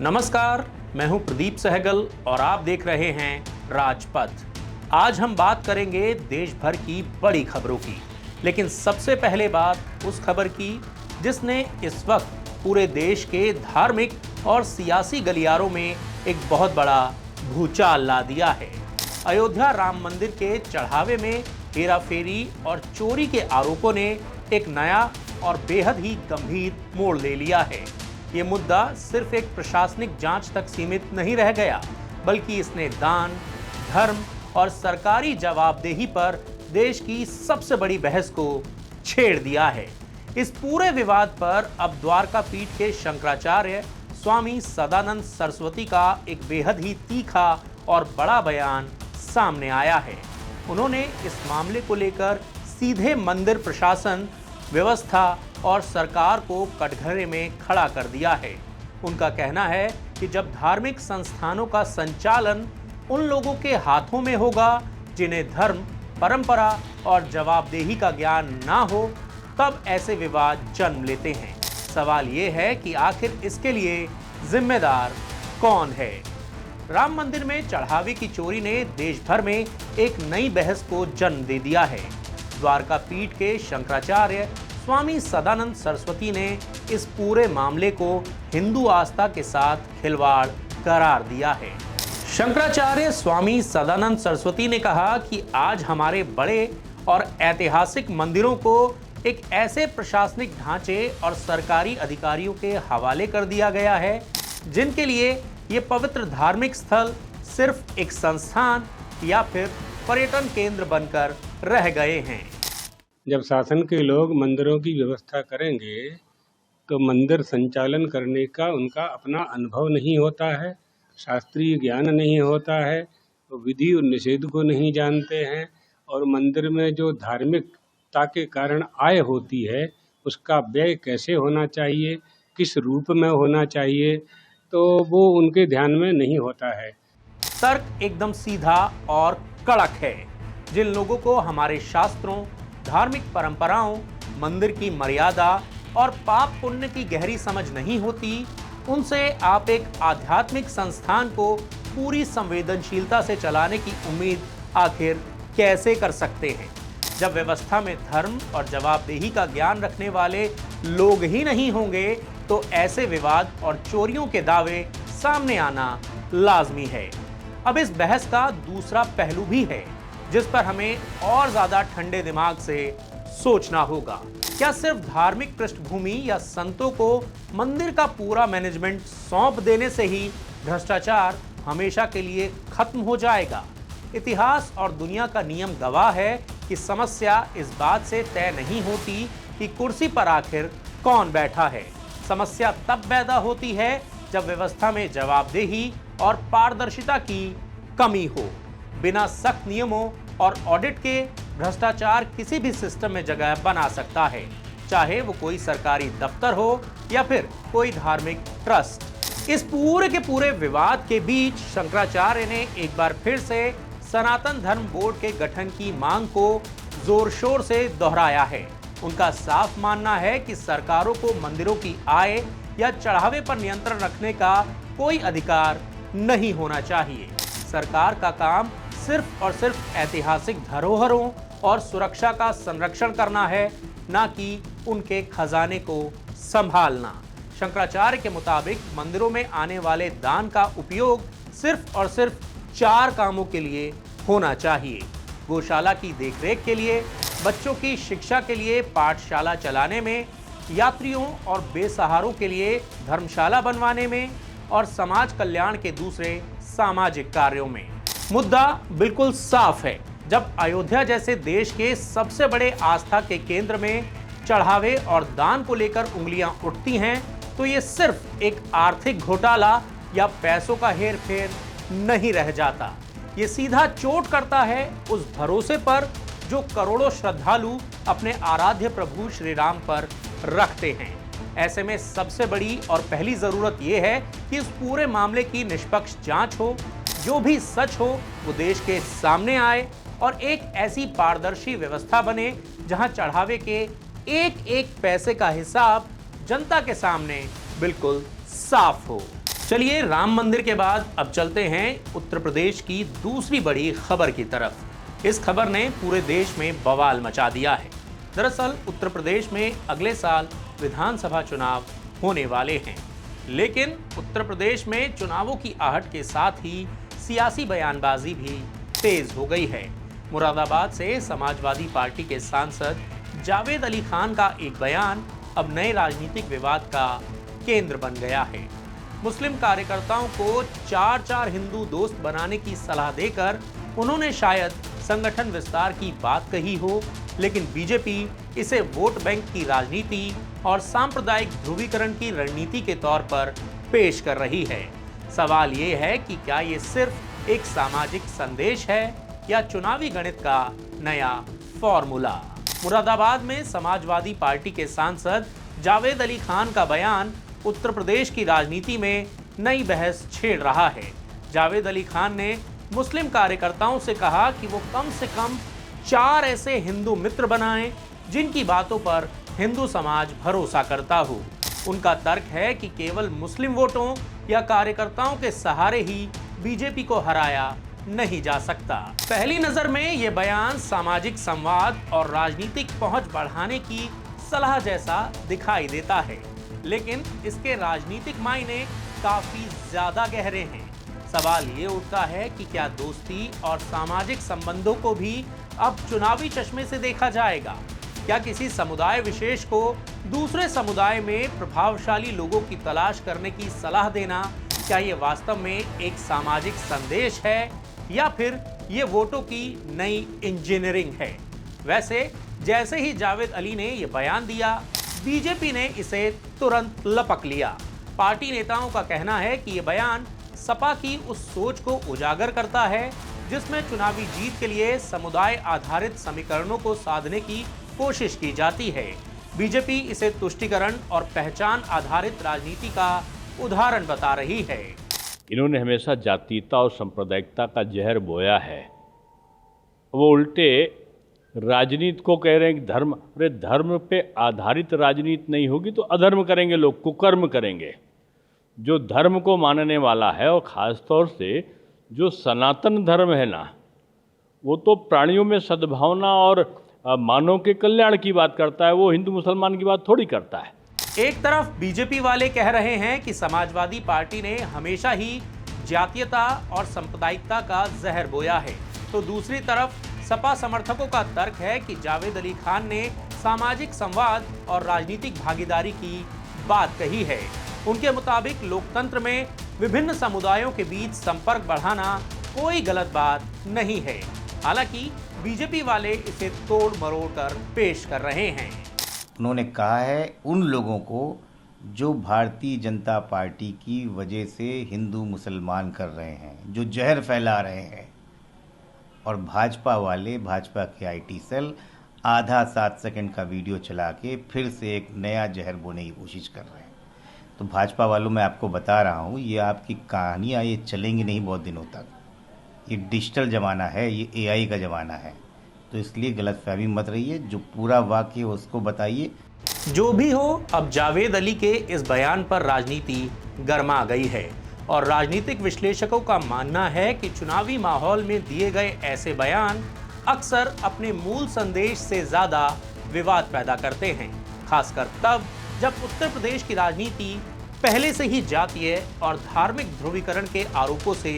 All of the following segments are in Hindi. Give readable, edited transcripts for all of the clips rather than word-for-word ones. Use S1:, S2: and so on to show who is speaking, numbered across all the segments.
S1: नमस्कार, मैं हूं प्रदीप सहगल और आप देख रहे हैं राजपथ। आज हम बात करेंगे देश भर की बड़ी खबरों की, लेकिन सबसे पहले बात उस खबर की जिसने इस वक्त पूरे देश के धार्मिक और सियासी गलियारों में एक बहुत बड़ा भूचाल ला दिया है। अयोध्या राम मंदिर के चढ़ावे में हेराफेरी और चोरी के आरोपों ने एक नया और बेहद ही गंभीर मोड़ ले लिया है। ये मुद्दा सिर्फ एक प्रशासनिक जांच तक सीमित नहीं रह गया, बल्कि इसने दान, धर्म और सरकारी जवाबदेही पर देश की सबसे बड़ी बहस को छेड़ दिया है। इस पूरे विवाद पर अब द्वारका पीठ के शंकराचार्य स्वामी सदानंद सरस्वती का एक बेहद ही तीखा और बड़ा बयान सामने आया है। उन्होंने इस मामले को लेकर सीधे मंदिर प्रशासन, व्यवस्था और सरकार को कटघरे में खड़ा कर दिया है। उनका कहना है कि जब धार्मिक संस्थानों का संचालन उन लोगों के हाथों में होगा जिन्हें धर्म, परंपरा और जवाबदेही का ज्ञान ना हो, तब ऐसे विवाद जन्म लेते हैं। सवाल ये है कि आखिर इसके लिए जिम्मेदार कौन है? राम मंदिर में चढ़ावे की चोरी ने देश भर में एक नई बहस को जन्म दे दिया है। द्वारका पीठ के शंकराचार्य स्वामी सदानंद सरस्वती ने इस पूरे मामले को हिंदू आस्था के साथ खिलवाड़ करार दिया है। शंकराचार्य स्वामी सदानंद सरस्वती ने कहा कि आज हमारे बड़े और ऐतिहासिक मंदिरों को एक ऐसे प्रशासनिक ढांचे और सरकारी अधिकारियों के हवाले कर दिया गया है जिनके लिए ये पवित्र धार्मिक स्थल सिर्फ एक संस्थान या फिर पर्यटन केंद्र बनकर रह गए हैं।
S2: जब शासन के लोग मंदिरों की व्यवस्था करेंगे तो मंदिर संचालन करने का उनका अपना अनुभव नहीं होता है, शास्त्रीय ज्ञान नहीं होता है, तो विधि और निषेध को नहीं जानते हैं और मंदिर में जो धार्मिकता के कारण आय होती है उसका व्यय कैसे होना चाहिए, किस रूप में होना चाहिए, तो वो उनके ध्यान में नहीं होता है।
S1: तर्क एकदम सीधा और कड़क है। जिन लोगों को हमारे शास्त्रों, धार्मिक परंपराओं, मंदिर की मर्यादा और पाप पुण्य की गहरी समझ नहीं होती, उनसे आप एक आध्यात्मिक संस्थान को पूरी संवेदनशीलता से चलाने की उम्मीद आखिर कैसे कर सकते हैं? जब व्यवस्था में धर्म और जवाबदेही का ज्ञान रखने वाले लोग ही नहीं होंगे, तो ऐसे विवाद और चोरियों के दावे सामने आना लाजमी है। अब इस बहस का दूसरा पहलू भी है जिस पर हमें और ज्यादा ठंडे दिमाग से सोचना होगा। क्या सिर्फ धार्मिक पृष्ठभूमि या संतों को मंदिर का पूरा मैनेजमेंट सौंप देने से ही भ्रष्टाचार हमेशा के लिए खत्म हो जाएगा? इतिहास और दुनिया का नियम गवाह है कि समस्या इस बात से तय नहीं होती कि कुर्सी पर आखिर कौन बैठा है। समस्या तब पैदा होती है जब व्यवस्था में जवाबदेही और पारदर्शिता की कमी हो। बिना सख्त नियमों और ऑडिट के भ्रष्टाचार किसी भी सिस्टम में जगह बना सकता है, चाहे वो कोई सरकारी दफ्तर हो या फिर कोई धार्मिक ट्रस्ट। इस पूरे के पूरे विवाद के बीच शंकराचार्य ने एक बार फिर से सनातन धर्म बोर्ड के गठन की मांग को जोर शोर से दोहराया है। उनका साफ मानना है कि सरकारों को मंदिरों की आय या चढ़ावे पर नियंत्रण रखने का कोई अधिकार नहीं होना चाहिए। सरकार का काम सिर्फ और सिर्फ ऐतिहासिक धरोहरों और सुरक्षा का संरक्षण करना है, ना कि उनके खजाने को संभालना। शंकराचार्य के मुताबिक मंदिरों में आने वाले दान का उपयोग सिर्फ और सिर्फ 4 कामों के लिए होना चाहिए: गौशाला की देखरेख के लिए, बच्चों की शिक्षा के लिए पाठशाला चलाने में, यात्रियों और बेसहारों के लिए धर्मशाला बनवाने में और समाज कल्याण के दूसरे सामाजिक कार्यों में। मुद्दा बिल्कुल साफ है। जब अयोध्या जैसे देश के सबसे बड़े आस्था के केंद्र में चढ़ावे और दान को लेकर उंगलियां उठती हैं, तो ये सिर्फ एक आर्थिक घोटाला या पैसों का हेरफेर नहीं रह जाता। ये सीधा चोट करता है उस भरोसे पर जो करोड़ों श्रद्धालु अपने आराध्य प्रभु श्री राम पर रखते हैं। ऐसे में सबसे बड़ी और पहली जरूरत यह है कि इस पूरे मामले की निष्पक्ष जांच हो, जो भी सच हो वो देश के सामने आए और एक ऐसी पारदर्शी व्यवस्था बने जहां चढ़ावे के एक एक पैसे का हिसाब जनता के सामने बिल्कुल साफ हो। चलिए, राम मंदिर के बाद अब चलते हैं उत्तर प्रदेश की दूसरी बड़ी खबर की तरफ। इस खबर ने पूरे देश में बवाल मचा दिया है। दरअसल उत्तर प्रदेश में अगले साल विधानसभा चुनाव होने वाले हैं, लेकिन उत्तर प्रदेश में चुनावों की आहट के साथ ही सियासी बयानबाजी भी तेज हो गई है। मुरादाबाद से समाजवादी पार्टी के सांसद जावेद अली खान का एक बयान अब नए राजनीतिक विवाद का केंद्र बन गया है। मुस्लिम कार्यकर्ताओं को चार हिंदू दोस्त बनाने की सलाह देकर उन्होंने शायद संगठन विस्तार की बात कही हो, लेकिन बीजेपी इसे वोट बैंक की राजनीति और सांप्रदायिक ध्रुवीकरण की रणनीति के तौर पर पेश कर रही है। सवाल ये है कि क्या ये सिर्फ एक सामाजिक संदेश है या चुनावी गणित का नया फॉर्मूला। मुरादाबाद में समाजवादी पार्टी के सांसद जावेद अली खान का बयान उत्तर प्रदेश की राजनीति में नई बहस छेड़ रहा है। जावेद अली खान ने मुस्लिम कार्यकर्ताओं से कहा कि वो कम से कम 4 ऐसे हिंदू मित्र बनाएं जिनकी बातों पर हिंदू समाज भरोसा करता हो। उनका तर्क है कि केवल मुस्लिम वोटों या कार्यकर्ताओं के सहारे ही बीजेपी को हराया नहीं जा सकता। पहली नजर में यह बयान सामाजिक संवाद और राजनीतिक पहुंच बढ़ाने की सलाह जैसा दिखाई देता है, लेकिन इसके राजनीतिक मायने काफी ज्यादा गहरे हैं। सवाल ये उठता है कि क्या दोस्ती और सामाजिक संबंधों को भी अब चुनावी चश्मे से देखा जाएगा? क्या किसी समुदाय विशेष को दूसरे समुदाय में प्रभावशाली लोगों की तलाश करने की सलाह देना, क्या ये वास्तव में एक सामाजिक संदेश है या फिर ये वोटों की नई इंजीनियरिंग है? वैसे जैसे ही जावेद अली ने ये बयान दिया, बीजेपी ने इसे तुरंत लपक लिया। पार्टी नेताओं का कहना है कि ये बयान सपा की उस सोच को उजागर करता है जिसमें चुनावी जीत के लिए समुदाय आधारित समीकरणों को साधने की कोशिश की जाती है। बीजेपी इसे तुष्टीकरण और पहचान आधारित राजनीति का उदाहरण बता रही है।
S3: इन्होंने हमेशा जातीयता और सांप्रदायिकता का जहर बोया है। वो उल्टे राजनीति को कह रहे हैं कि धर्म, अरे धर्म पे आधारित राजनीति नहीं होगी तो अधर्म करेंगे लोग, कुकर्म करेंगे। जो धर्म को मानने वाला है और ख़ास तौर से जो सनातन धर्म है ना, वो तो प्राणियों में सद्भावना और मानव के कल्याण की बात करता है, वो हिंदू मुसलमान की बात थोड़ी करता है।
S1: एक तरफ बीजेपी वाले कह रहे हैं कि समाजवादी पार्टी ने हमेशा ही जातीयता और सांप्रदायिकता का जहर बोया है, तो दूसरी तरफ सपा समर्थकों का तर्क है कि जावेद अली खान ने सामाजिक संवाद और राजनीतिक भागीदारी की बात कही है। उनके मुताबिक लोकतंत्र में विभिन्न समुदायों के बीच संपर्क बढ़ाना कोई गलत बात नहीं है। हालांकि बीजेपी वाले इसे तोड़ मरोड़ कर पेश कर रहे हैं।
S4: उन्होंने कहा है उन लोगों को जो भारतीय जनता पार्टी की वजह से हिंदू मुसलमान कर रहे हैं, जो जहर फैला रहे हैं, और भाजपा वाले, भाजपा के आईटी सेल आधा 7 सेकंड का वीडियो चला के फिर से एक नया जहर बोने की कोशिश कर रहे हैं। तो भाजपा वालों, मैं आपको बता रहा हूँ, ये आपकी कहानियाँ ये चलेंगी नहीं बहुत दिनों तक। ये डिजिटल ज़माना है, ये एआई का ज़माना है, तो इसलिए गलतफहमी मत रहिए। जो पूरा वाक्य उसको बताइए।
S1: जो भी हो, अब जावेद अली के इस बयान पर राजनीति गर्मा गई है और राजनीतिक विश्लेषकों का मानना है कि चुनावी माहौल में दिए गए ऐसे बयान अक्सर अपने मूल संदेश से ज़्यादा विवाद पैदा करते हैं, खासकर तब जब उत्तर प्रदेश की राजनीति पहले से ही जातीय और धार्मिक ध्रुवीकरण के आरोपों से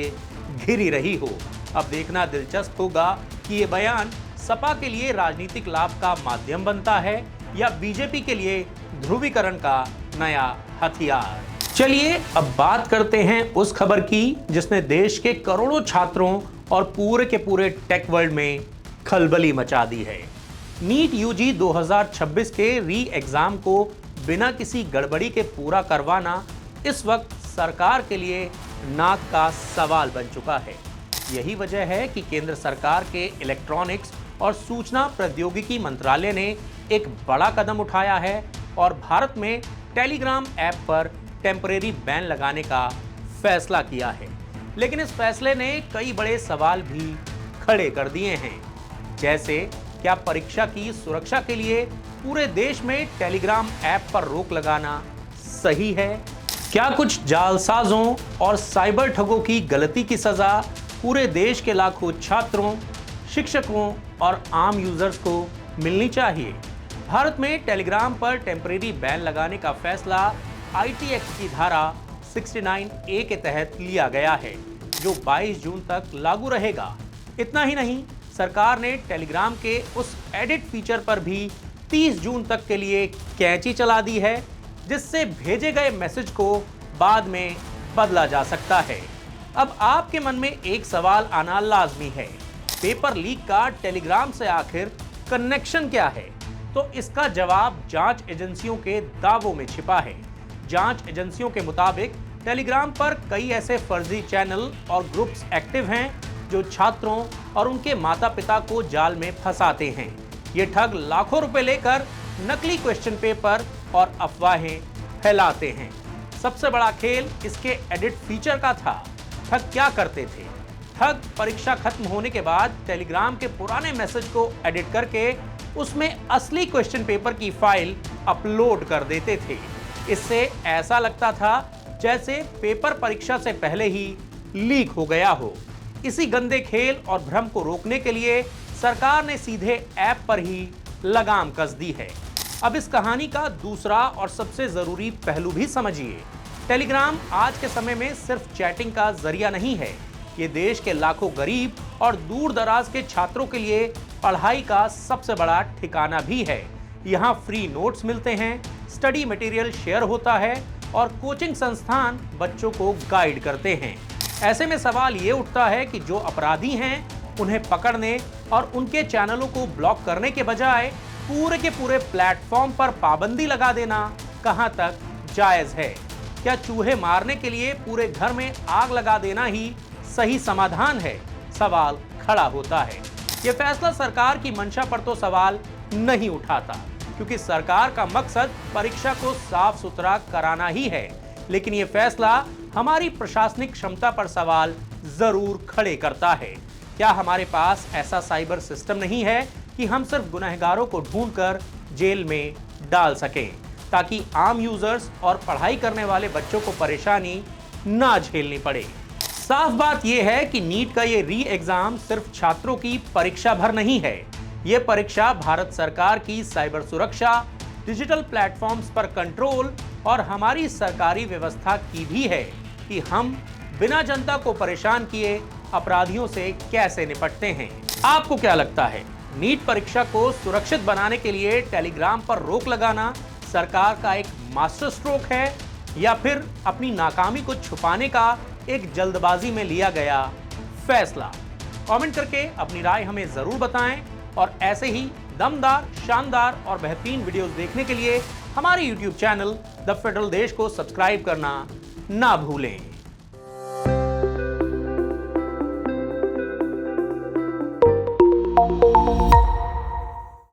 S1: घिरी रही हो। अब देखना दिलचस्प होगा कि ये बयान सपा के लिए राजनीतिक लाभ का माध्यम बनता है या बीजेपी के लिए ध्रुवीकरण का नया हथियार। चलिए अब बात करते हैं उस खबर की जिसने देश के करोड़ों छात्रों और पूरे के पूरे टेक वर्ल्ड में खलबली मचा दी है। नीट यूजी 2026 के री एग्जाम को बिना किसी गड़बड़ी के पूरा करवाना इस वक्त सरकार के लिए नाक का सवाल बन चुका है। यही वजह है कि केंद्र सरकार के इलेक्ट्रॉनिक्स और सूचना प्रौद्योगिकी मंत्रालय ने एक बड़ा कदम उठाया है और भारत में टेलीग्राम ऐप पर टेम्परेरी बैन लगाने का फैसला किया है। लेकिन इस फैसले ने कई बड़े सवाल भी खड़े कर दिए हैं, जैसे क्या परीक्षा की सुरक्षा के लिए पूरे देश में टेलीग्राम ऐप पर रोक लगाना सही है? क्या कुछ जालसाजों और साइबर ठगों की गलती की सजा पूरे देश के लाखों छात्रों, शिक्षकों और आम यूजर्स को मिलनी चाहिए? भारत में टेलीग्राम पर टेम्परेरी बैन लगाने का फैसला आईटी एक्ट की धारा 69A के तहत लिया गया है, जो 22 जून तक लागू रहेगा। इतना ही नहीं, सरकार ने टेलीग्राम के उस एडिट फीचर पर भी 30 जून तक के लिए कैंची चला दी है, जिससे भेजे गए मैसेज को बाद में बदला जा सकता है। अब आपके मन में एक सवाल आना लाजमी है, पेपर लीक का टेलीग्राम से आखिर कनेक्शन क्या है? तो इसका जवाब जांच एजेंसियों के दावों में छिपा है। जांच एजेंसियों के मुताबिक टेलीग्राम पर कई ऐसे फर्जी चैनल और ग्रुप्स एक्टिव हैं जो छात्रों और उनके माता पिता को जाल में फंसाते हैं। ये ठग लाखों रुपए लेकर नकली क्वेश्चन पेपर और अफवाहें फैलाते हैं। सबसे बड़ा खेल इसके एडिट फीचर का था। ठग क्या करते थे? ठग परीक्षा खत्म होने के बाद टेलीग्राम के पुराने मैसेज को एडिट करके उसमें असली क्वेश्चन पेपर की फाइल अपलोड कर देते थे। इससे ऐसा लगता था जैसे पेपर परीक्षा से पहले ही लीक हो गया हो। इसी गंदे खेल और भ्रम को रोकने के लिए सरकार ने सीधे ऐप पर ही लगाम कस दी है। अब इस कहानी का दूसरा और सबसे जरूरी पहलू भी समझिए। टेलीग्राम आज के समय में सिर्फ चैटिंग का जरिया नहीं है, ये देश के लाखों गरीब और दूर दराज के छात्रों के लिए पढ़ाई का सबसे बड़ा ठिकाना भी है। यहाँ फ्री नोट्स मिलते हैं, स्टडी मटेरियल शेयर होता है और कोचिंग संस्थान बच्चों को गाइड करते हैं। ऐसे में सवाल ये उठता है कि जो अपराधी हैं उन्हें पकड़ने और उनके चैनलों को ब्लॉक करने के बजाय पूरे के पूरे प्लेटफॉर्म पर पाबंदी लगा देना कहां तक जायज है? क्या चूहे मारने के लिए पूरे घर में आग लगा देना ही सही समाधान है? सवाल खड़ा होता है। यह फैसला सरकार की मंशा पर तो सवाल नहीं उठाता, क्योंकि सरकार का मकसद परीक्षा को साफ सुथरा कराना ही है। लेकिन यह फैसला हमारी प्रशासनिक क्षमता पर सवाल जरूर खड़े करता है। क्या हमारे पास ऐसा साइबर सिस्टम नहीं है कि हम सिर्फ गुनहगारों को ढूंढकर जेल में डाल सकें, ताकि आम यूजर्स और पढ़ाई करने वाले बच्चों को परेशानी ना झेलनी पड़े? साफ बात यह है कि नीट का ये री एग्जाम सिर्फ छात्रों की परीक्षा भर नहीं है। ये परीक्षा भारत सरकार की साइबर सुरक्षा, डिजिटल प्लेटफॉर्म्स पर कंट्रोल और हमारी सरकारी व्यवस्था की भी है कि हम बिना जनता को परेशान किए अपराधियों से कैसे निपटते हैं। आपको क्या लगता है, नीट परीक्षा को सुरक्षित बनाने के लिए टेलीग्राम पर रोक लगाना सरकार का एक मास्टर स्ट्रोक है, या फिर अपनी नाकामी को छुपाने का एक जल्दबाजी में लिया गया फैसला? कमेंट करके अपनी राय हमें जरूर बताएं और ऐसे ही दमदार, शानदार और बेहतरीन वीडियोस देखने के लिए हमारे YouTube चैनल द फेडरल देश को सब्सक्राइब करना ना भूलें।